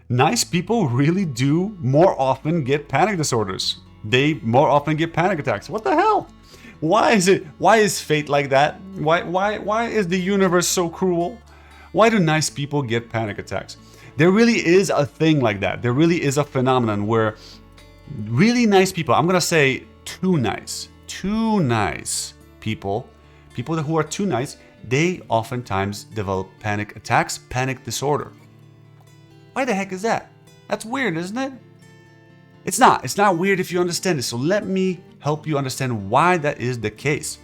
nice people really do more often get panic disorders. They more often get panic attacks. What the hell? Why is it? Why is fate like that? Why is the universe so cruel? Why do nice people get panic attacks? There really is a thing like that. There really is a phenomenon where really nice people, I'm gonna say too nice people who are too nice, they oftentimes develop panic attacks, panic disorder. Why the heck is that? That's weird, isn't it? It's not. It's not weird if you understand it. So let me help you understand why that is the case.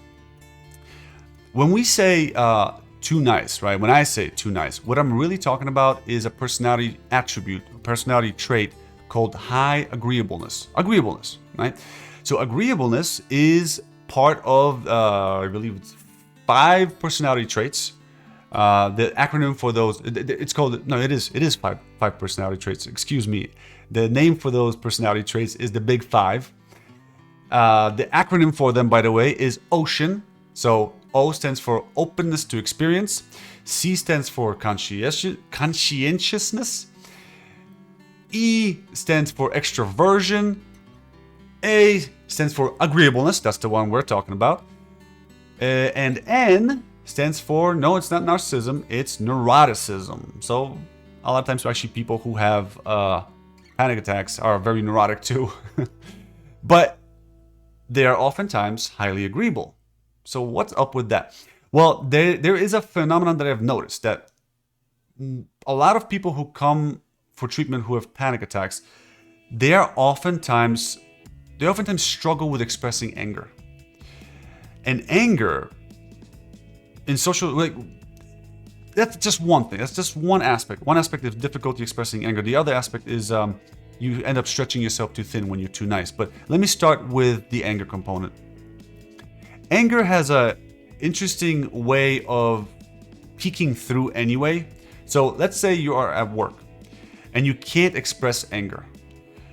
When we say too nice, right? When I say too nice, what I'm really talking about is a personality attribute, a personality trait called high agreeableness. Agreeableness, right? So agreeableness is part of, I believe it's 5 personality traits. The acronym for those, it's called, no, it is five personality traits. Excuse me. The name for those personality traits is the Big Five. The acronym for them, by the way, is OCEAN. So O stands for openness to experience. C stands for conscientiousness. E stands for extroversion. A stands for agreeableness. That's the one we're talking about. And N stands for, no, it's not narcissism, it's neuroticism. So a lot of times actually people who have panic attacks are very neurotic too. But they are oftentimes highly agreeable. So what's up with that? Well, there is a phenomenon that I've noticed that a lot of people who come for treatment who have panic attacks, they oftentimes struggle with expressing anger. And anger in social, like, that's just one thing. That's just one aspect. One aspect of difficulty expressing anger. The other aspect is you end up stretching yourself too thin when you're too nice. But let me start with the anger component. Anger has a interesting way of peeking through anyway. So let's say you are at work and you can't express anger.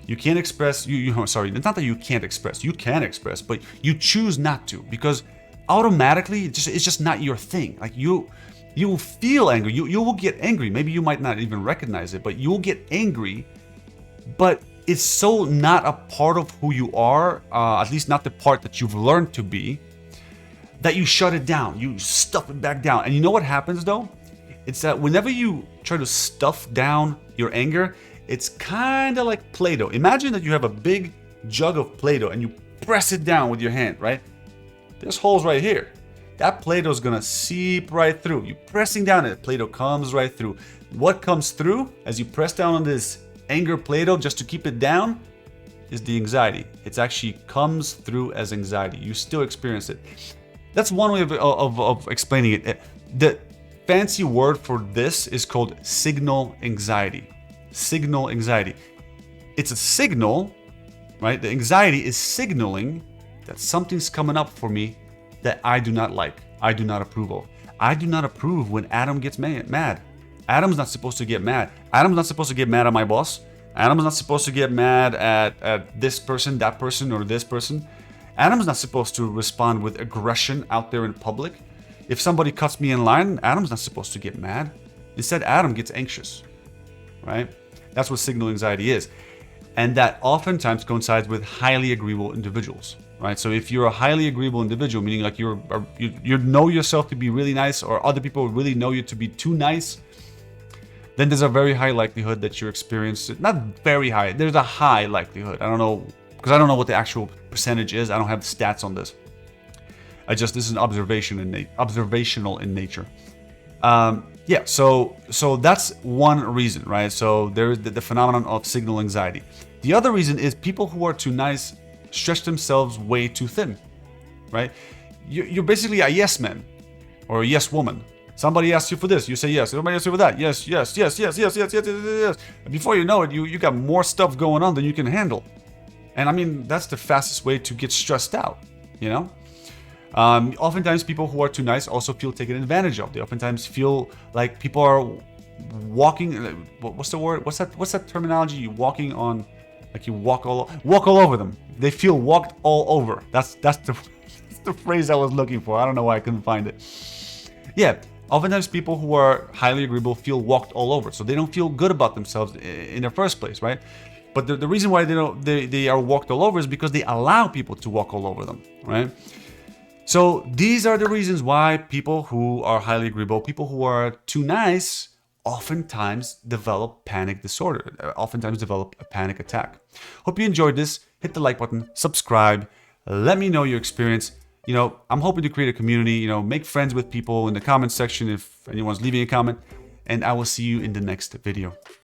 You can't express, sorry, it's not that you can't express, you can express, but you choose not to because automatically it's just not your thing. Like you will feel angry, you will get angry. Maybe you might not even recognize it, but you'll get angry, but it's so not a part of who you are, at least not the part that you've learned to be, that you shut it down, you stuff it back down. And you know what happens though? It's that whenever you try to stuff down your anger, it's kind of like Play-Doh. Imagine that you have a big jug of Play-Doh and you press it down with your hand, right? There's holes right here. That Play-Doh is gonna seep right through. You pressing down it, Play-Doh comes right through. What comes through as you press down on this anger Play-Doh just to keep it down is the anxiety. It actually comes through as anxiety. You still experience it. That's one way of explaining it. The fancy word for this is called signal anxiety. Signal anxiety. It's a signal, right? The anxiety is signaling that something's coming up for me that I do not like, I do not approve of. I do not approve when Adam gets mad. Adam's not supposed to get mad. Adam's not supposed to get mad at my boss. Adam's not supposed to get mad at this person, that person, or this person. Adam's not supposed to respond with aggression out there in public. If somebody cuts me in line, Adam's not supposed to get mad. Instead, Adam gets anxious, right? That's what signal anxiety is. And that oftentimes coincides with highly agreeable individuals, right? So if you're a highly agreeable individual, meaning like you know yourself to be really nice, or other people really know you to be too nice, then there's a very high likelihood that you're experiencing, not very high, there's a high likelihood. I don't know, because I don't know what the actual percentage is. I don't have the stats on this. This is an observational in nature. Yeah, so that's one reason, right? So there's the phenomenon of signal anxiety. The other reason is people who are too nice stretch themselves way too thin, right? You're basically a yes man or a yes woman. Somebody asks you for this, you say yes. Somebody asks you for that, yes, yes, yes, yes, yes, yes, yes, yes, yes. And before you know it, you got more stuff going on than you can handle. And I mean, that's the fastest way to get stressed out, you know? Oftentimes people who are too nice also feel taken advantage of. They oftentimes feel like people are walking, what's the word? What's that terminology? You walking on, like you walk all over them. They feel walked all over. That's the phrase I was looking for. I don't know why I couldn't find it. Yeah, Oftentimes people who are highly agreeable feel walked all over, so they don't feel good about themselves in the first place, right? But the reason why they are walked all over is because they allow people to walk all over them, right? So these are the reasons why people who are highly agreeable, people who are too nice, oftentimes develop panic disorder, oftentimes develop a panic attack. Hope you enjoyed this. Hit the like button, subscribe, let me know your experience. I'm hoping to create a community, make friends with people in the comment section if anyone's leaving a comment, and I will see you in the next video.